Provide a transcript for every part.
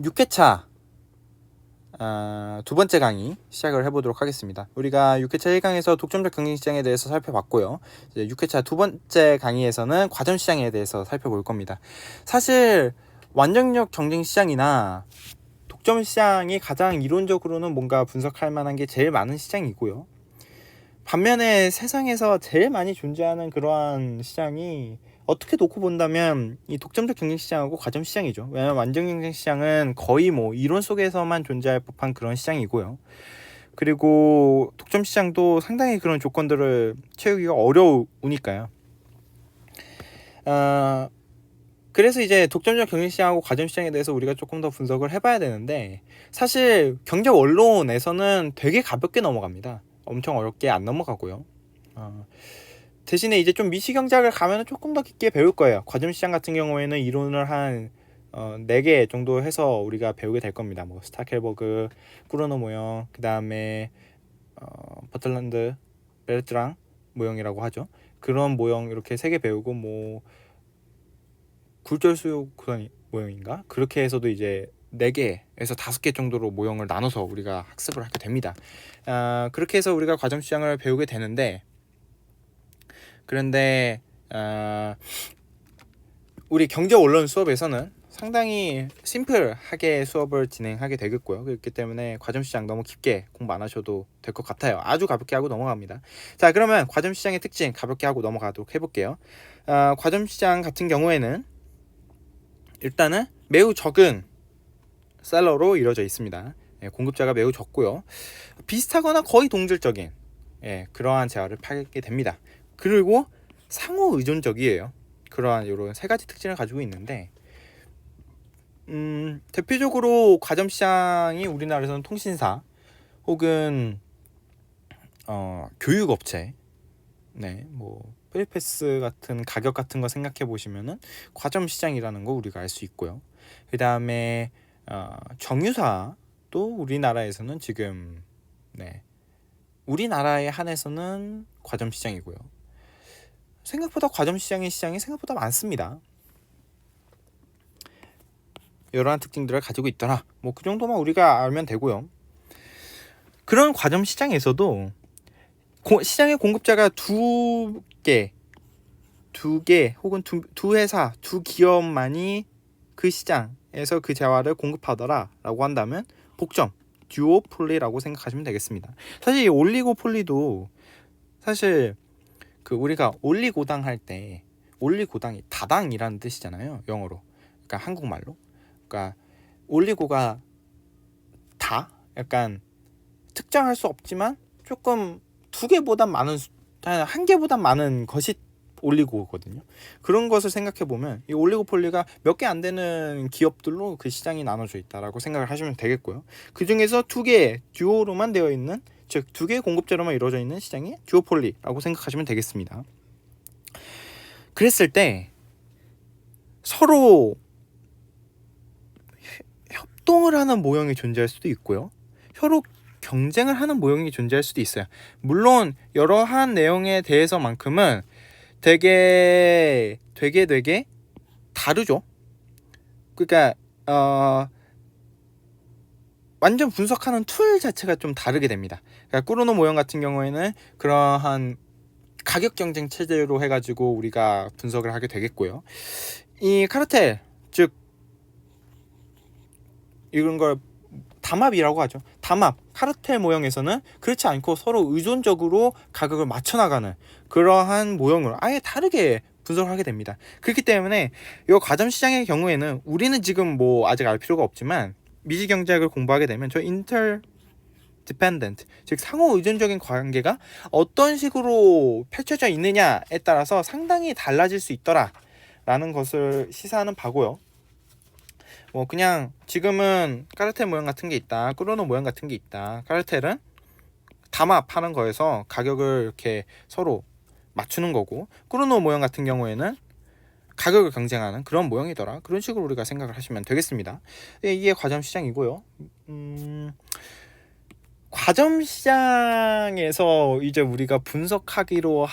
6회차 두 번째 강의 시작을 해보도록 하겠습니다. 우리가 6회차 1강에서 독점적 경쟁시장에 대해서 살펴봤고요. 이제 6회차 두 번째 강의에서는 과점시장에 대해서 살펴볼 겁니다. 사실 완전력 경쟁시장이나 독점시장이 가장 이론적으로는 뭔가 분석할 만한 게 제일 많은 시장이고요. 반면에 세상에서 제일 많이 존재하는 그러한 시장이 어떻게 놓고 본다면 이 독점적 경쟁시장하고 과점시장이죠. 왜냐하면 완전 경쟁시장은 거의 뭐 이론 속에서만 존재할 법한 그런 시장이고요. 그리고 독점시장도 상당히 그런 조건들을 채우기가 어려우니까요. 그래서 이제 독점적 경쟁시장하고 과점시장에 대해서 우리가 조금 더 분석을 해봐야 되는데, 사실 경제 원론에서는 되게 가볍게 넘어갑니다. 엄청 어렵게 안 넘어가고요. 대신에 이제 좀 미시경제학을 가면 조금 더 깊게 배울 거예요. 과점시장 같은 경우에는 이론을 한 4개 정도 해서 우리가 배우게 될 겁니다. 뭐 스타켈버그, 쿠로노 모형, 그 다음에 버틀란드 베르트랑 모형이라고 하죠. 그런 모형 이렇게 3개 배우고, 뭐 굴절수요 구간 모형인가? 그렇게 해서도 이제 4개에서 5개 정도로 모형을 나눠서 우리가 학습을 하게 됩니다. 그렇게 해서 우리가 과점시장을 배우게 되는데, 그런데 우리 경제 원론 수업에서는 상당히 심플하게 수업을 진행하게 되겠고요. 그렇기 때문에 과점시장 너무 깊게 공부 안 하셔도 될 것 같아요. 아주 가볍게 하고 넘어갑니다. 자, 그러면 과점시장의 특징 가볍게 하고 넘어가도록 해볼게요. 과점시장 같은 경우에는 일단은 매우 적은 셀러로 이루어져 있습니다. 공급자가 매우 적고요. 비슷하거나 거의 동질적인 그러한 재화를 팔게 됩니다. 그리고 상호 의존적이에요. 그러한 이런 3가지 특징을 가지고 있는데, 대표적으로 과점시장이 우리나라에서는 통신사 혹은 교육업체, 뭐 프리패스 같은 가격 같은 거 생각해 보시면은 과점시장이라는 거 우리가 알 수 있고요. 그 다음에 정유사도 우리나라에서는 지금 우리나라에 한해서는 과점시장이고요. 생각보다 과점시장의 시장이 생각보다 많습니다. 이러한 특징들을 가지고 있더라. 뭐 그 정도만 우리가 알면 되고요. 그런 과점시장에서도 시장의 공급자가 두 개 혹은 두 회사, 두 기업만이 그 시장에서 그 재화를 공급하더라 라고 한다면 복점, 듀오폴리라고 생각하시면 되겠습니다. 사실 이 올리고폴리도 사실 우리가 올리고당 할 때 올리고당이 다당이라는 뜻이잖아요, 영어로. 그러니까 한국말로. 그러니까 올리고가 다 약간 특정할 수 없지만 조금 2개보다 많은, 한 1개보다 많은 것이 올리고거든요. 그런 것을 생각해 보면 이 올리고폴리가 몇 개 안 되는 기업들로 그 시장이 나눠져 있다라고 생각을 하시면 되겠고요. 그 중에서 2개 듀오로만 되어 있는, 즉 2개의 공급자로만 이루어져 있는 시장이 듀오폴리라고 생각하시면 되겠습니다. 그랬을 때 서로 협동을 하는 모형이 존재할 수도 있고요. 서로 경쟁을 하는 모형이 존재할 수도 있어요. 물론 여러한 내용에 대해서만큼은 되게 다르죠. 그러니까 완전 분석하는 툴 자체가 좀 다르게 됩니다. 그러니까 꾸르노 모형 같은 경우에는 그러한 가격 경쟁 체제로 해가지고 우리가 분석을 하게 되겠고요. 이 카르텔, 즉 이런 걸 담합이라고 하죠. 담합, 카르텔 모형에서는 그렇지 않고 서로 의존적으로 가격을 맞춰나가는 그러한 모형으로 아예 다르게 분석을 하게 됩니다. 그렇기 때문에 이 과점시장의 경우에는 우리는 지금 뭐 아직 알 필요가 없지만 미시경제학을 공부하게 되면 저 interdependent, 즉 상호 의존적인 관계가 어떤 식으로 펼쳐져 있느냐에 따라서 상당히 달라질 수 있더라 라는 것을 시사하는 바고요. 뭐 그냥 지금은 카르텔 모형 같은 게 있다, 꾸르노 모형 같은 게 있다. 카르텔은 담합하는 거에서 가격을 이렇게 서로 맞추는 거고, 꾸르노 모형 같은 경우에는 가격을 경쟁하는 그런 모형이더라. 그런 식으로 우리가 생각을 하시면 되겠습니다. 이게 과점시장이고요. 과점시장에서 이제 우리가 분석하기로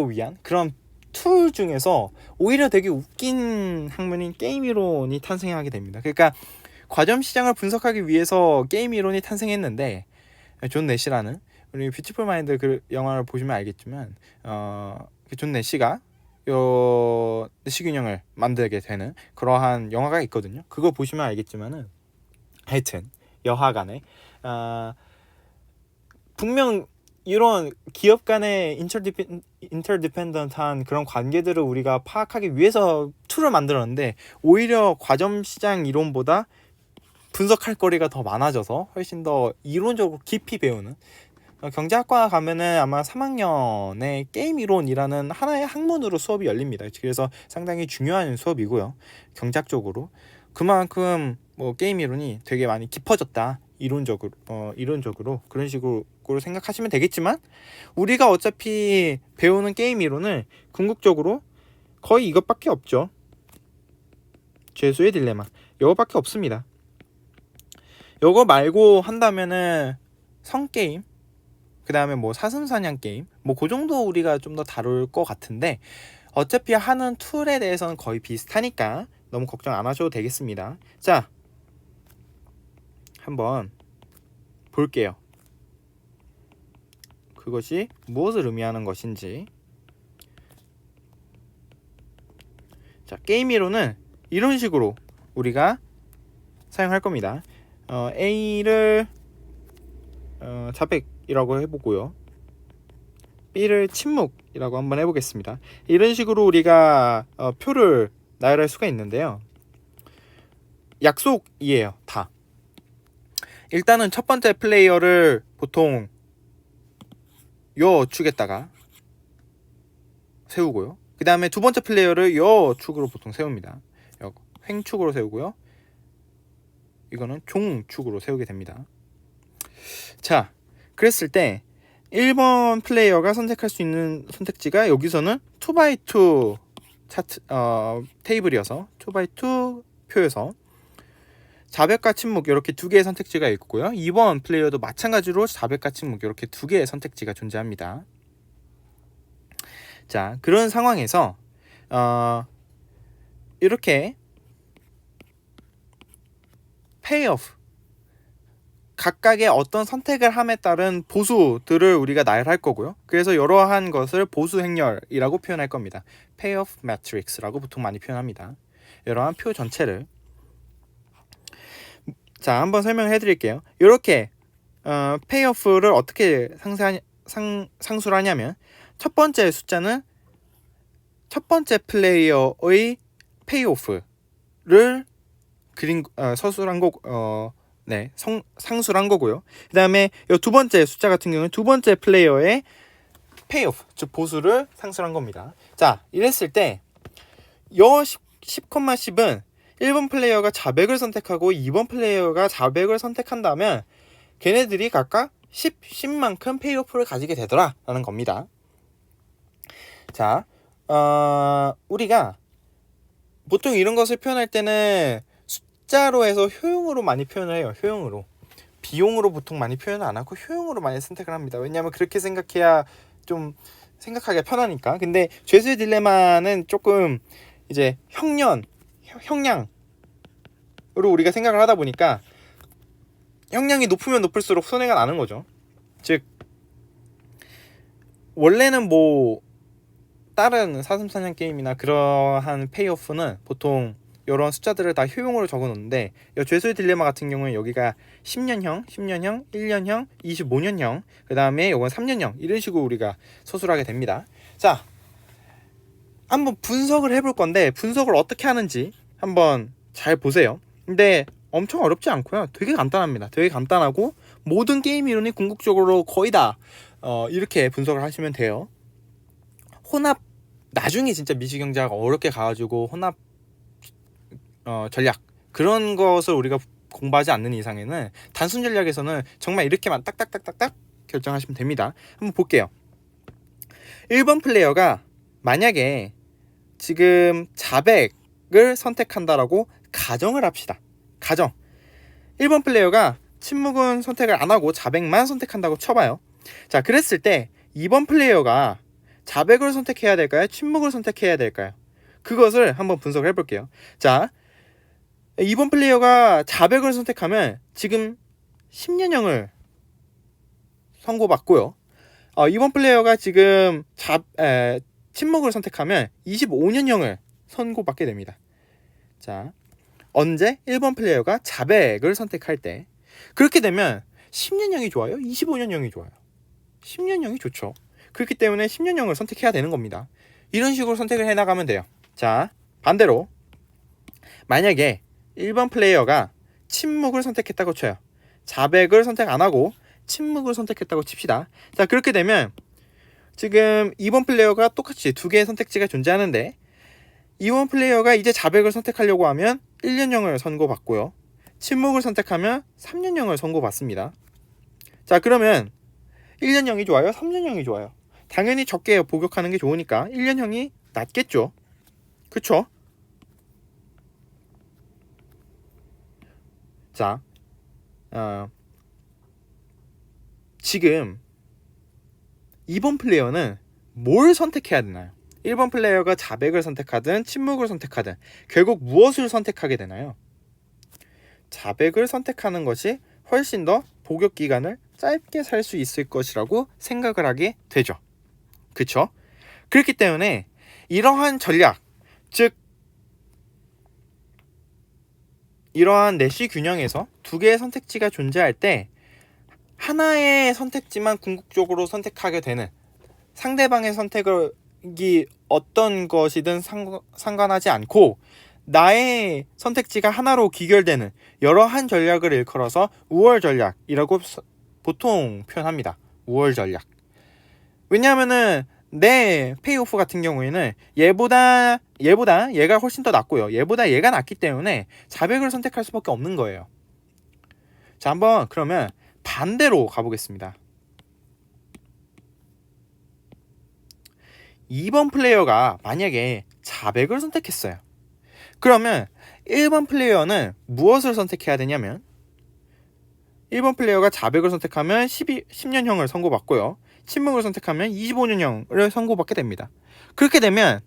위한 그런 툴 중에서 오히려 되게 웃긴 학문인 게임 이론이 탄생하게 됩니다. 그러니까 과점 시장을 분석하기 위해서 게임 이론이 탄생했는데, 존 내시라는, 우리 뷰티풀 마인드 그 영화를 보시면 알겠지만 존 내시가 요 내시 균형을 만들게 되는 그러한 영화가 있거든요. 그거 보시면 알겠지만은 하여튼 여하간에 분명 이런 기업 간의 인터디펜던트한 그런 관계들을 우리가 파악하기 위해서 툴을 만들었는데, 오히려 과점 시장 이론보다 분석할 거리가 더 많아져서 훨씬 더 이론적으로 깊이 배우는, 경제학과 가면은 아마 3학년에 게임 이론이라는 하나의 학문으로 수업이 열립니다. 그래서 상당히 중요한 수업이고요. 경제학적으로 그만큼 뭐 게임 이론이 되게 많이 깊어졌다, 이론적으로 그런 식으로 생각하시면 되겠지만, 우리가 어차피 배우는 게임 이론은 궁극적으로 거의 이것밖에 없죠. 죄수의 딜레마, 이거밖에 없습니다. 이거 말고 한다면은 성게임, 그 다음에 뭐 사슴사냥 게임, 뭐 그 정도 우리가 좀 더 다룰 것 같은데, 어차피 하는 툴에 대해서는 거의 비슷하니까 너무 걱정 안 하셔도 되겠습니다. 자, 한번 볼게요. 그것이 무엇을 의미하는 것인지. 자, 게임 이론은 이런 식으로 우리가 사용할 겁니다. A를 자백이라고 해보고요, B를 침묵이라고 한번 해보겠습니다. 이런 식으로 우리가 표를 나열할 수가 있는데요. 약속이에요, 다. 일단은 첫 번째 플레이어를 보통 요 축에다가 세우고요, 그 다음에 두 번째 플레이어를 요 축으로 보통 세웁니다. 요 횡축으로 세우고요, 이거는 종축으로 세우게 됩니다. 자, 그랬을 때 1번 플레이어가 선택할 수 있는 선택지가 여기서는 2x2 차트, 테이블이어서 2x2 표여서 자백과 침묵 이렇게 두 개의 선택지가 있고요. 2번 플레이어도 마찬가지로 자백과 침묵 이렇게 두 개의 선택지가 존재합니다. 자, 그런 상황에서 이렇게 페이오프, 각각의 어떤 선택을 함에 따른 보수들을 우리가 나열할 거고요. 그래서 이러한 것을 보수 행렬이라고 표현할 겁니다. 페이오프 매트릭스라고 보통 많이 표현합니다. 이러한 표 전체를. 자, 한번 설명해 드릴게요. 이렇게 페이오프를 어떻게 상수를 하냐면, 첫 번째 숫자는 첫 번째 플레이어의 페이오프를 서술한 거, 상수를 한 거고요. 그 다음에 두 번째 숫자 같은 경우는 두 번째 플레이어의 페이오프, 즉 보수를 상수를 한 겁니다. 자, 이랬을 때 요 10,10은 1번 플레이어가 자백을 선택하고 2번 플레이어가 자백을 선택한다면 걔네들이 각각 10만큼 페이오프를 가지게 되더라 라는 겁니다. 자, 우리가 보통 이런 것을 표현할 때는 숫자로 해서 효용으로 많이 표현을 해요. 효용으로. 비용으로 보통 많이 표현을 안 하고 효용으로 많이 선택을 합니다. 왜냐하면 그렇게 생각해야 좀 생각하기가 편하니까. 근데 죄수의 딜레마는 조금 이제 형량으로 우리가 생각을 하다 보니까 형량이 높으면 높을수록 손해가 나는 거죠. 즉 원래는 뭐 다른 사슴사냥 게임이나 그러한 페이오프는 보통 이런 숫자들을 다 효용으로 적어 놓는데, 이 죄수의 딜레마 같은 경우는 여기가 10년형, 10년형, 1년형, 25년형, 그 다음에 이건 3년형, 이런 식으로 우리가 서술하게 됩니다. 자, 한번 분석을 해볼 건데, 분석을 어떻게 하는지 한번 잘 보세요. 근데 엄청 어렵지 않고요, 되게 간단합니다. 되게 간단하고 모든 게임 이론이 궁극적으로 거의 다 이렇게 분석을 하시면 돼요. 혼합, 나중에 진짜 미시경제학 어렵게 가가지고 혼합 전략, 그런 것을 우리가 공부하지 않는 이상에는 단순 전략에서는 정말 이렇게만 딱딱딱딱딱 결정하시면 됩니다. 한번 볼게요. 1번 플레이어가 만약에 지금 자백을 선택한다라고 가정을 합시다. 가정. 1번 플레이어가 침묵은 선택을 안 하고 자백만 선택한다고 쳐봐요. 자, 그랬을 때 2번 플레이어가 자백을 선택해야 될까요? 침묵을 선택해야 될까요? 그것을 한번 분석을 해볼게요. 자, 이번 플레이어가 자백을 선택하면 지금 10년형을 선고받고요. 이번 플레이어가 지금 침묵을 선택하면 25년형을 선고받게 됩니다. 자, 언제 1번 플레이어가 자백을 선택할 때 그렇게 되면 10년형이 좋아요? 25년형이 좋아요? 10년형이 좋죠. 그렇기 때문에 10년형을 선택해야 되는 겁니다. 이런 식으로 선택을 해나가면 돼요. 자, 반대로 만약에 1번 플레이어가 침묵을 선택했다고 쳐요. 자백을 선택 안 하고 침묵을 선택했다고 칩시다. 자, 그렇게 되면 지금 2번 플레이어가 똑같이 두 개의 선택지가 존재하는데 2번 플레이어가 이제 자백을 선택하려고 하면 1년형을 선고받고요. 침묵을 선택하면 3년형을 선고받습니다. 자, 그러면 1년형이 좋아요? 3년형이 좋아요? 당연히 적게 복역하는 게 좋으니까 1년형이 낫겠죠. 그쵸? 자, 지금 2번 플레이어는 뭘 선택해야 되나요? 1번 플레이어가 자백을 선택하든 침묵을 선택하든 결국 무엇을 선택하게 되나요? 자백을 선택하는 것이 훨씬 더 복역 기간을 짧게 살 수 있을 것이라고 생각을 하게 되죠. 그쵸? 그렇기 때문에 이러한 전략, 즉 이러한 내시 균형에서 두 개의 선택지가 존재할 때 하나의 선택지만 궁극적으로 선택하게 되는, 상대방의 선택이 어떤 것이든 상관하지 않고 나의 선택지가 하나로 귀결되는 여러한 전략을 일컬어서 우월 전략이라고 보통 표현합니다. 우월 전략. 왜냐하면은 내 페이오프 같은 경우에는 얘보다 얘가 훨씬 더 낫고요. 얘보다 얘가 낫기 때문에 자백을 선택할 수밖에 없는 거예요. 자, 한번 그러면 반대로 가보겠습니다. 2번 플레이어가 만약에 자백을 선택했어요. 그러면 1번 플레이어는 무엇을 선택해야 되냐면 1번 플레이어가 자백을 선택하면 10년형을 선고받고요. 침묵을 선택하면 25년형을 선고받게 됩니다. 그렇게 되면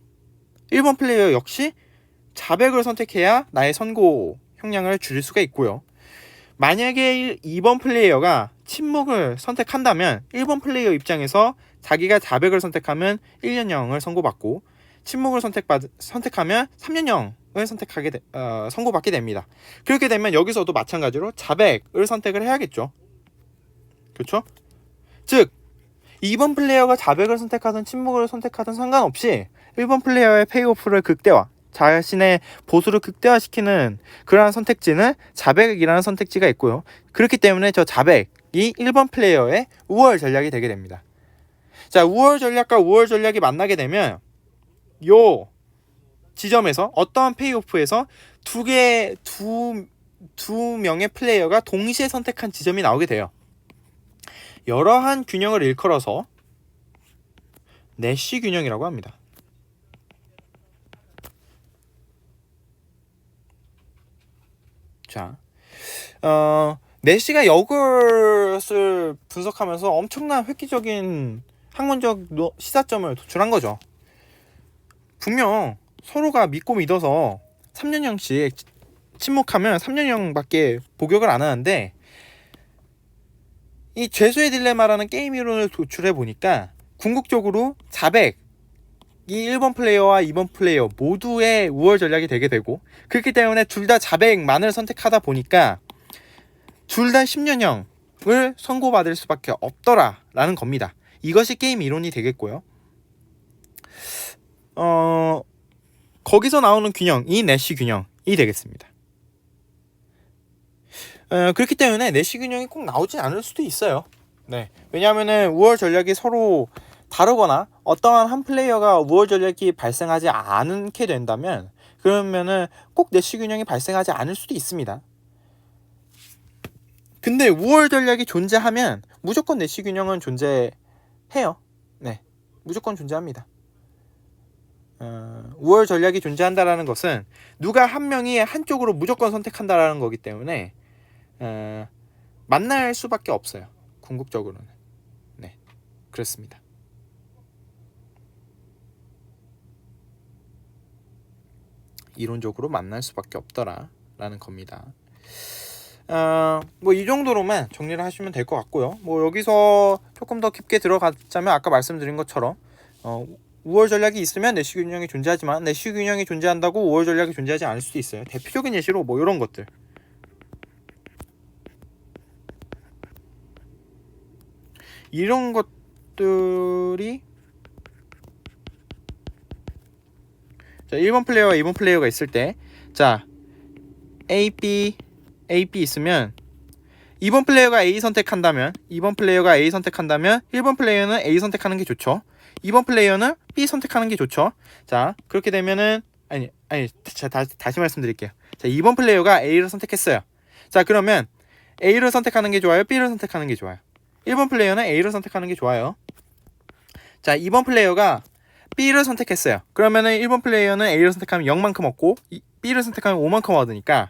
1번 플레이어 역시 자백을 선택해야 나의 선고 형량을 줄일 수가 있고요. 만약에 2번 플레이어가 침묵을 선택한다면 1번 플레이어 입장에서 자기가 자백을 선택하면 1년형을 선고받고 침묵을 선택하면 3년형을 선고받게 됩니다. 그렇게 되면 여기서도 마찬가지로 자백을 선택을 해야겠죠. 그렇죠? 즉 2번 플레이어가 자백을 선택하든 침묵을 선택하든 상관없이 1번 플레이어의 페이오프를 극대화, 자신의 보수를 극대화시키는 그러한 선택지는 자백이라는 선택지가 있고요. 그렇기 때문에 저 자백이 1번 플레이어의 우월 전략이 되게 됩니다. 자, 우월 전략과 우월 전략이 만나게 되면 요 지점에서 어떠한 페이오프에서 두 명의 플레이어가 동시에 선택한 지점이 나오게 돼요. 여러한 균형을 일컬어서 내시 균형이라고 합니다. 자, 내시가 이것을 분석하면서 엄청난 획기적인 학문적 시사점을 도출한 거죠. 분명 서로가 믿고 믿어서 3년형씩 침묵하면 3년형밖에 복역을 안 하는데 이 죄수의 딜레마라는 게임 이론을 도출해 보니까 궁극적으로 자백이 1번 플레이어와 2번 플레이어 모두의 우월 전략이 되게 되고, 그렇기 때문에 둘 다 자백만을 선택하다 보니까 둘 다 10년형을 선고받을 수밖에 없더라라는 겁니다. 이것이 게임 이론이 되겠고요. 거기서 나오는 균형이 내시 균형이 되겠습니다. 그렇기 때문에 내시 균형이 꼭 나오진 않을 수도 있어요. 네, 왜냐하면은 우월 전략이 서로 다르거나 어떠한 한 플레이어가 우월 전략이 발생하지 않게 된다면 그러면은 꼭 내시 균형이 발생하지 않을 수도 있습니다. 근데 우월 전략이 존재하면 무조건 내시 균형은 존재해요. 네, 무조건 존재합니다. 우월 전략이 존재한다라는 것은 누가 한 명이 한쪽으로 무조건 선택한다라는 거기 때문에 만날 수밖에 없어요. 궁극적으로는. 네, 그렇습니다. 이론적으로 만날 수밖에 없더라라는 겁니다. 뭐 이 정도로만 정리를 하시면 될 것 같고요. 뭐 여기서 조금 더 깊게 들어가자면 아까 말씀드린 것처럼 우월 전략이 있으면 내시 균형이 존재하지만 내시 균형이 존재한다고 우월 전략이 존재하지 않을 수도 있어요. 대표적인 예시로 뭐 이런 것들. 이런 것들이 자, 1번 플레이어와 2번 플레이어가 있을 때 자, A, B 있으면 2번 플레이어가 A 선택한다면 2번 플레이어가 A 선택한다면 1번 플레이어는 A 선택하는 게 좋죠. 2번 플레이어는 B 선택하는 게 좋죠. 자, 그렇게 되면은 아니 자, 다시 말씀드릴게요. 자, 2번 플레이어가 A를 선택했어요. 자, 그러면 A를 선택하는 게 좋아요? B를 선택하는 게 좋아요? 1번 플레이어는 A를 선택하는 게 좋아요. 자, 2번 플레이어가 B를 선택했어요. 그러면은 1번 플레이어는 A를 선택하면 0만큼 얻고 B를 선택하면 5만큼 얻으니까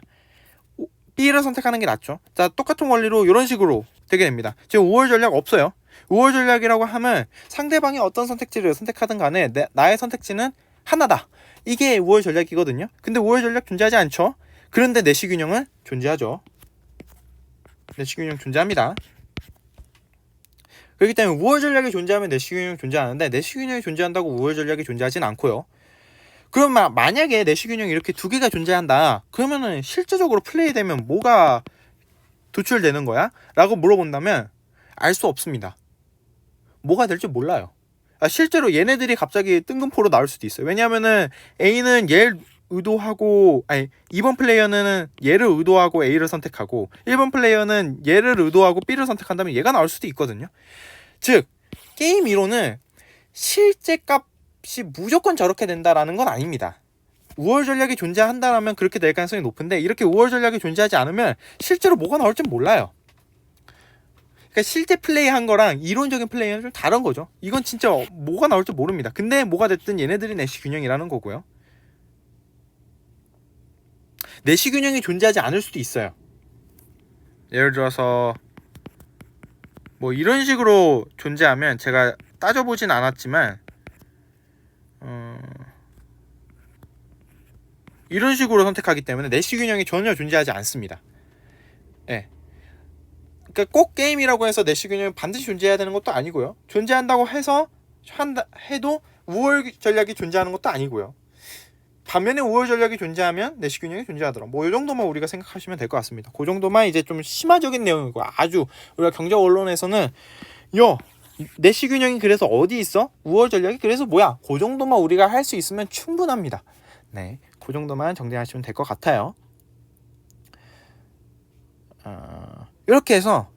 B를 선택하는 게 낫죠. 자, 똑같은 원리로 이런 식으로 되게 됩니다. 지금 5월 전략 없어요. 5월 전략이라고 하면 상대방이 어떤 선택지를 선택하든 간에 나의 선택지는 하나다. 이게 5월 전략이거든요. 근데 5월 전략 존재하지 않죠. 그런데 내시 균형은 존재하죠. 내시 균형 존재합니다. 그렇기 때문에 우월 전략이 존재하면 내시 균형이 존재하는데 내시 균형이 존재한다고 우월 전략이 존재하진 않고요. 그럼 만약에 내시 균형이 이렇게 두 개가 존재한다. 그러면은 실제적으로 플레이되면 뭐가 도출되는 거야? 라고 물어본다면 알 수 없습니다. 뭐가 될지 몰라요. 실제로 얘네들이 갑자기 뜬금포로 나올 수도 있어요. 왜냐면은 A는 얘를 의도하고 2번 플레이어는 얘를 의도하고 A를 선택하고 1번 플레이어는 얘를 의도하고 B를 선택한다면 얘가 나올 수도 있거든요. 즉 게임 이론은 실제 값이 무조건 저렇게 된다라는 건 아닙니다. 우월 전략이 존재한다면 그렇게 될 가능성이 높은데 이렇게 우월 전략이 존재하지 않으면 실제로 뭐가 나올지 몰라요. 그러니까 실제 플레이한 거랑 이론적인 플레이는 좀 다른 거죠. 이건 진짜 뭐가 나올지 모릅니다. 근데 뭐가 됐든 얘네들이 내시 균형이라는 거고요. 내시 균형이 존재하지 않을 수도 있어요. 예를 들어서 뭐 이런 식으로 존재하면 제가 따져보진 않았지만 이런 식으로 선택하기 때문에 내시 균형이 전혀 존재하지 않습니다. 예. 그러니까 꼭 게임이라고 해서 내시 균형이 반드시 존재해야 되는 것도 아니고요. 존재한다고 해서 해도 우월 전략이 존재하는 것도 아니고요. 반면에 우월 전략이 존재하면 내시 균형이 존재하더라. 뭐 이 정도만 우리가 생각하시면 될 것 같습니다. 그 정도만 이제 좀 심화적인 내용이고 아주 우리가 경제 언론에서는 내시 균형이 그래서 어디 있어? 우월 전략이 그래서 뭐야? 그 정도만 우리가 할 수 있으면 충분합니다. 네, 그 정도만 정리하시면 될 것 같아요. 이렇게 해서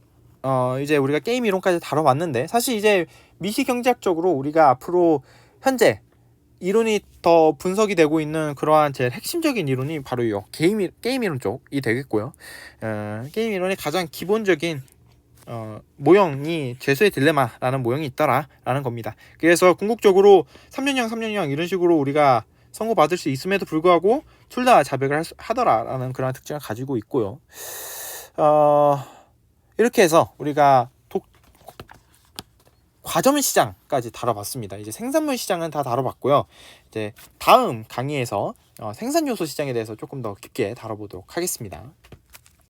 이제 우리가 게임 이론까지 다뤄봤는데 사실 이제 미시경제학적으로 우리가 앞으로 현재 이론이 더 분석이 되고 있는 그러한 제일 핵심적인 이론이 바로 이 게임 이론 쪽이 되겠고요. 게임 이론의 가장 기본적인 모형이 죄수의 딜레마라는 모형이 있더라라는 겁니다. 그래서 궁극적으로 3년형 이런 식으로 우리가 선고받을 수 있음에도 불구하고 둘 다 자백을 하더라라는 그런 특징을 가지고 있고요. 이렇게 해서 우리가 과점 시장까지 다뤄봤습니다. 이제 생산물 시장은 다 다뤄봤고요. 이제 다음 강의에서 생산 요소 시장에 대해서 조금 더 깊게 다뤄보도록 하겠습니다.